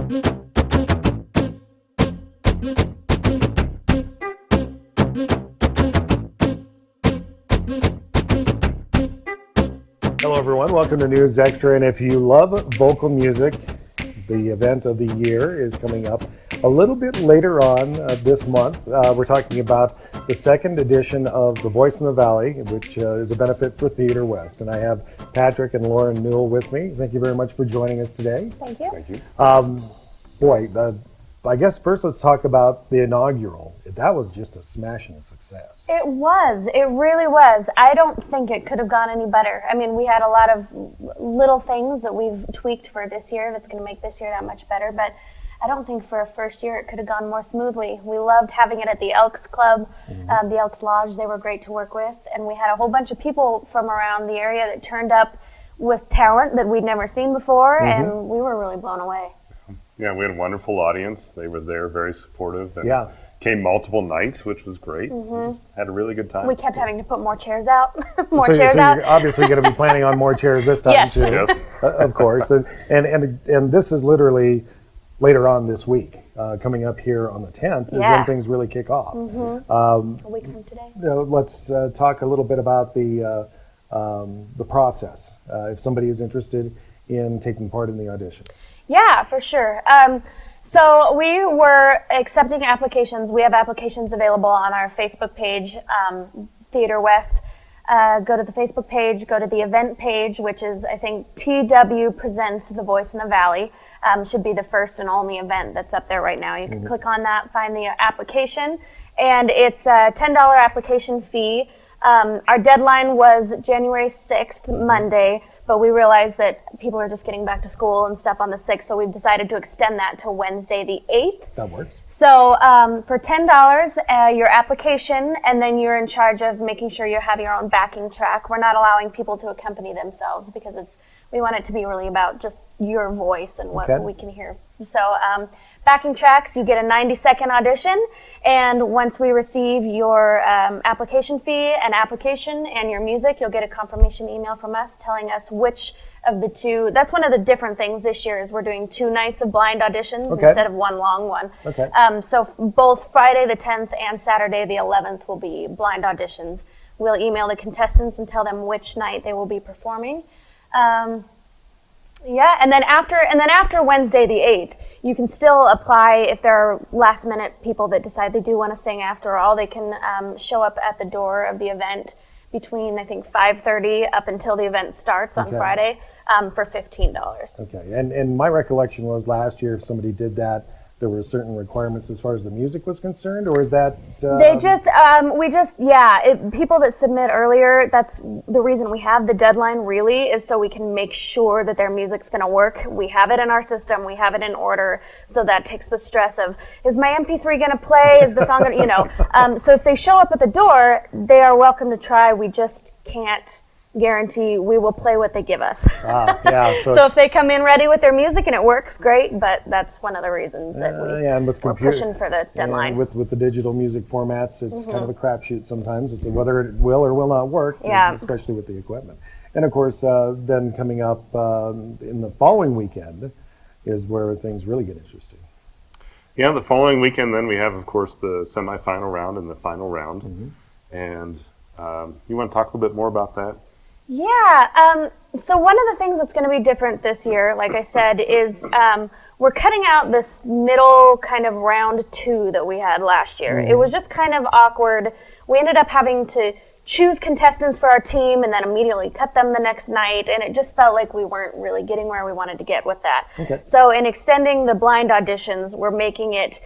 Hello everyone, welcome to News Extra, and if you love vocal music, the event of the year is coming up a little bit later on this month. We're talking about the second edition of The Voice in the Valley, which is a benefit for Theater West. And I have Patrick and Lauren Newell with me. Thank you very much for joining us today. Thank you. Thank you. I guess first let's talk about the inaugural. That was just a smashing success. It was. It really was. I don't think it could have gone any better. I mean, we had a lot of little things that we've tweaked for this year that's going to make this year that much better, but I don't think for a first year it could have gone more smoothly. We loved having it at the Elks Club, the Elks Lodge. They were great to work with, and we had a whole bunch of people from around the area that turned up with talent that we'd never seen before, and we were really blown away. Yeah, we had a wonderful audience. They were there, very supportive, and came multiple nights, which was great. We just had a really good time. We kept having to put more chairs out, So you're obviously going to be planning on more chairs this time too. Yes. Of course. And this is literally later on this week, coming up here on the 10th is when things really kick off. A week from today. Let's talk a little bit about the process, if somebody is interested in taking part in the auditions. Yeah, for sure. So we were accepting applications. We have applications available on our Facebook page, Theater West. Go to the Facebook page, go to the event page, which is, I think, TW Presents The Voice in the Valley. Should be the first and only event that's up there right now. You can click on that, find the application, and it's a $10 application fee. Our deadline was January 6th, Monday, but we realized that people are just getting back to school and stuff on the 6th, so we've decided to extend that to Wednesday the 8th. That works. So for $10, your application, and then you're in charge of making sure you have your own backing track. We're not allowing people to accompany themselves because we want it to be really about just your voice and what we can hear. So backing tracks, you get a 90-second audition, and once we receive your application fee and application and your music, you'll get a confirmation email from us telling us which of the two. That's one of the different things this year is we're doing 2 nights of blind auditions instead of one long one. So both Friday the 10th and Saturday the 11th will be blind auditions. We'll email the contestants and tell them which night they will be performing. And then after Wednesday the 8th, you can still apply if there are last minute people that decide they do want to sing after all. They can show up at the door of the event between, I think, 5:30 up until the event starts on Friday for $15. Okay, and my recollection was last year if somebody did that, there were certain requirements as far as the music was concerned, or is that? People that submit earlier, that's the reason we have the deadline really, is so we can make sure that their music's gonna work. We have it in our system, we have it in order, so that takes the stress of, is my MP3 gonna play, is the song gonna, so if they show up at the door, they are welcome to try, we just can't guarantee we will play what they give us. So if they come in ready with their music and it works, great, but that's one of the reasons that we're pushing for the deadline. With the digital music formats, it's kind of a crapshoot sometimes. It's whether it will or will not work, especially with the equipment. And of course, then coming up in the following weekend is where things really get interesting. Yeah, the following weekend then we have, of course, the semifinal round and the final round. And you want to talk a little bit more about that? Yeah, so one of the things that's going to be different this year, like I said, is we're cutting out this middle kind of round 2 that we had last year. It was just kind of awkward. We ended up having to choose contestants for our team and then immediately cut them the next night, and it just felt like we weren't really getting where we wanted to get with that. So in extending the blind auditions, we're making it,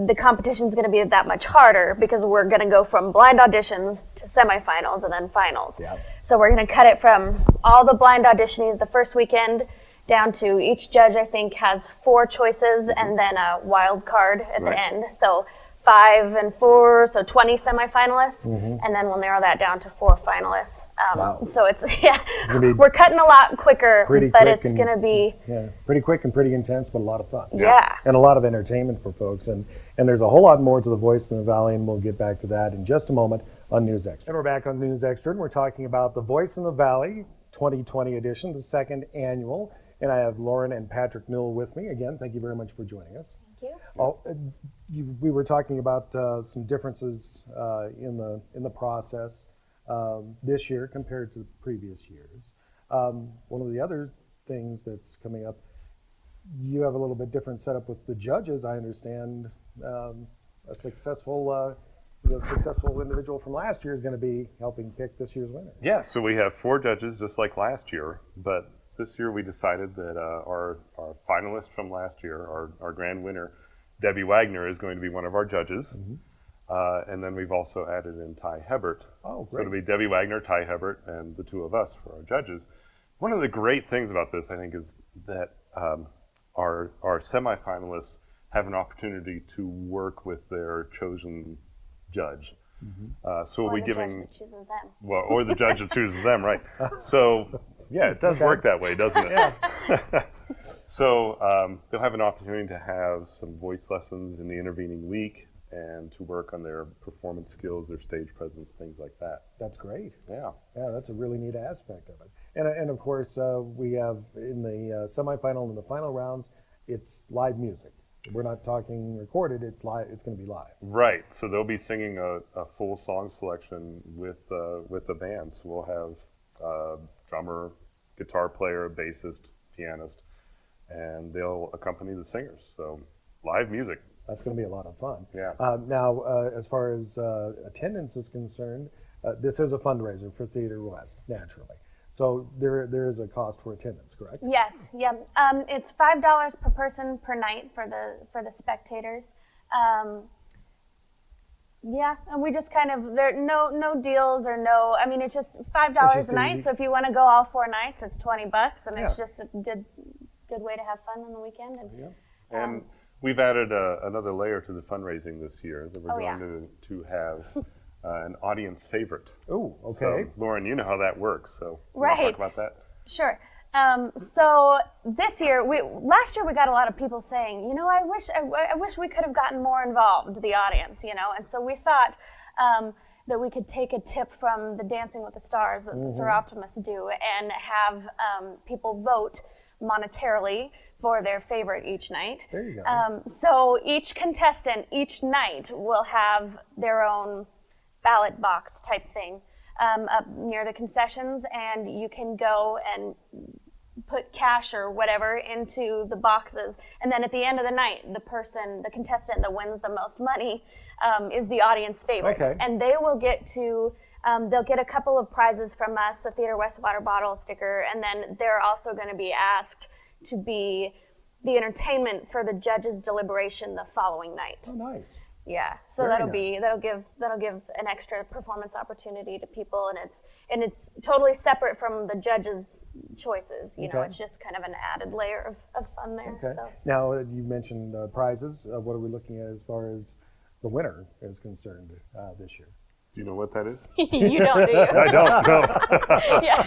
the competition's going to be that much harder because we're going to go from blind auditions to semifinals and then finals. So we're going to cut it from all the blind auditionees the first weekend down to each judge, I think, has 4 choices and then a wild card at the end. So 5 and 4, so 20 semifinalists, and then we'll narrow that down to 4 finalists. So it's we're cutting a lot quicker, but it's going to be pretty quick and pretty intense, but a lot of fun. And a lot of entertainment for folks, and there's a whole lot more to the Voice in the Valley, and we'll get back to that in just a moment on News Extra. And we're back on News Extra, and we're talking about the Voice in the Valley 2020 edition, the 2nd annual. And I have Lauren and Patrick Newell with me. Again, thank you very much for joining us. Thank you. We were talking about some differences in the process this year compared to previous years. One of the other things that's coming up, you have a little bit different setup with the judges. I understand the successful individual from last year is going to be helping pick this year's winner. Yeah, so we have 4 judges just like last year, but this year we decided that our finalist from last year, our grand winner, Debbie Wagner, is going to be one of our judges. And then we've also added in Ty Hebert. Oh, great. So it'll be Debbie Wagner, Ty Hebert, and the 2 of us for our judges. One of the great things about this, I think, is that our semifinalists have an opportunity to work with their chosen judge. So we'll be giving, Judge that chooses them. well, or the judge that chooses them, right? So yeah, it does work that way, doesn't it? Yeah. So they'll have an opportunity to have some voice lessons in the intervening week and to work on their performance skills, their stage presence, things like that. That's great. Yeah. Yeah, that's a really neat aspect of it. And of course, we have in the semifinal and the final rounds, it's live music. We're not talking recorded, it's live. It's going to be live. Right. So they'll be singing a full song selection with a band. So we'll have a drummer, guitar player, bassist, pianist, and they'll accompany the singers. So live music. That's going to be a lot of fun. Yeah. Now, as far as attendance is concerned, this is a fundraiser for Theater West, naturally. So there is a cost for attendance, correct? Yes, yeah. It's $5 per person per night for the spectators. Yeah, and we just kind of there no deals or no. I mean, it's just $5 a night. easy. So if you want to go all 4 nights, it's $20, and Yeah. it's just a good way to have fun on the weekend. And And we've added another layer to the fundraising this year that we're Oh, yeah. going to have an audience favorite. Oh, okay. So, Lauren, you know how that works. So you wanna Right. talk about that. Sure. So this year, last year we got a lot of people saying, you know, I wish we could have gotten more involved, the audience, you know, and so we thought that we could take a tip from the Dancing with the Stars that the Sir Optimus do and have people vote monetarily for their favorite each night. There you go. So each contestant each night will have their own ballot box type thing up near the concessions, and you can go and put cash or whatever into the boxes, and then at the end of the night, the contestant that wins the most money is the audience favorite. Okay. And they will get to they'll get a couple of prizes from us, a Theater West water bottle sticker, and then they're also going to be asked to be the entertainment for the judges' deliberation the following night. Oh, nice. Yeah, so Very that'll nice. give an extra performance opportunity to people, and it's totally separate from the judges' choices. You know, Okay. it's just kind of an added layer of fun there. Okay. So. Now, you mentioned prizes. What are we looking at as far as the winner is concerned this year? Do you know what that is? You don't, do you? I don't know. Yeah.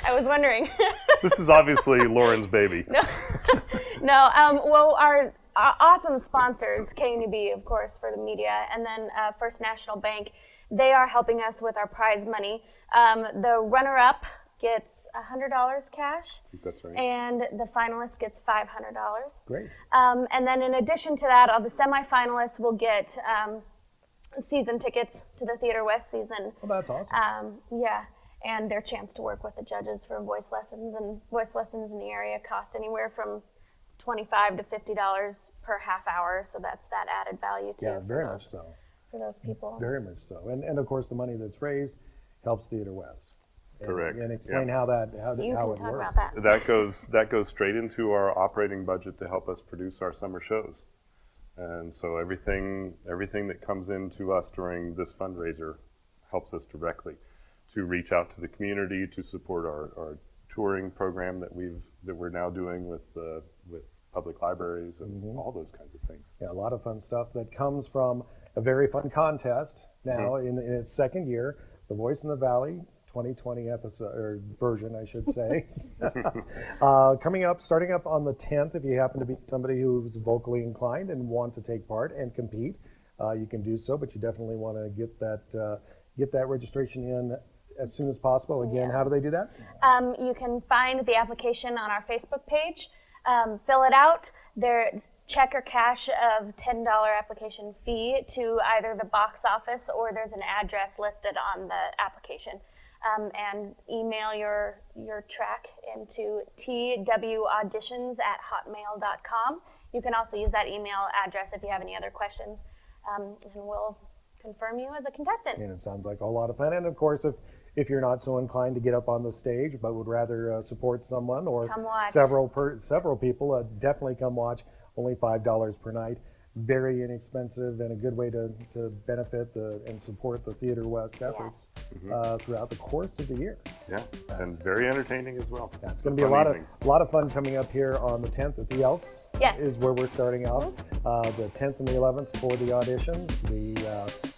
I was wondering. This is obviously Lauren's baby. No, well, our awesome sponsors, KNEB, of course, for the media, and then First National Bank, they are helping us with our prize money. The runner-up gets $100 cash, I think that's right. and the finalist gets $500. Great. And then in addition to that, all the semifinalists will get season tickets to the Theater West season. Well, that's awesome. Yeah, and their chance to work with the judges for voice lessons, and voice lessons in the area cost anywhere from $25 to $50 per half hour, so that's that added value too. Yeah, very much so. For those people. Very much so. And of course, the money that's raised helps Theater West. Correct. And explain Yeah. how You how can it talk works. about that. That goes straight into our operating budget to help us produce our summer shows. And so everything that comes into us during this fundraiser helps us directly to reach out to the community, to support our touring program that we're now doing with public libraries and all those kinds of things. Yeah, a lot of fun stuff that comes from a very fun contest now in its second year, The Voice in the Valley 2020 episode or version, I should say. Coming up, starting up on the 10th. If you happen to be somebody who's vocally inclined and want to take part and compete, you can do so. But you definitely want to get that registration in as soon as possible. Again, how do they do that? You can find the application on our Facebook page. Fill it out. There's check or cash of $10 application fee to either the box office, or there's an address listed on the application. And email your track into twauditions@hotmail.com. You can also use that email address if you have any other questions, and we'll confirm you as a contestant. And it sounds like a lot of fun. And of course, if you're not so inclined to get up on the stage, but would rather support someone or Come watch. several people, definitely come watch. Only $5 per night. Very inexpensive and a good way to benefit and support the Theater West efforts throughout the course of the year. Yeah, and very entertaining as well. Yeah, it's going to be a lot of fun coming up here on the 10th at the Elks. Yes. Is where we're starting out. The 10th and the 11th for the auditions, the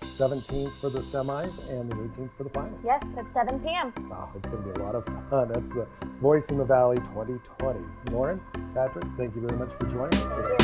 17th for the semis, and the 18th for the finals. Yes, at 7 p.m. Wow, it's going to be a lot of fun. That's the Voice in the Valley 2020. Lauren, Patrick, thank you very much for joining us today.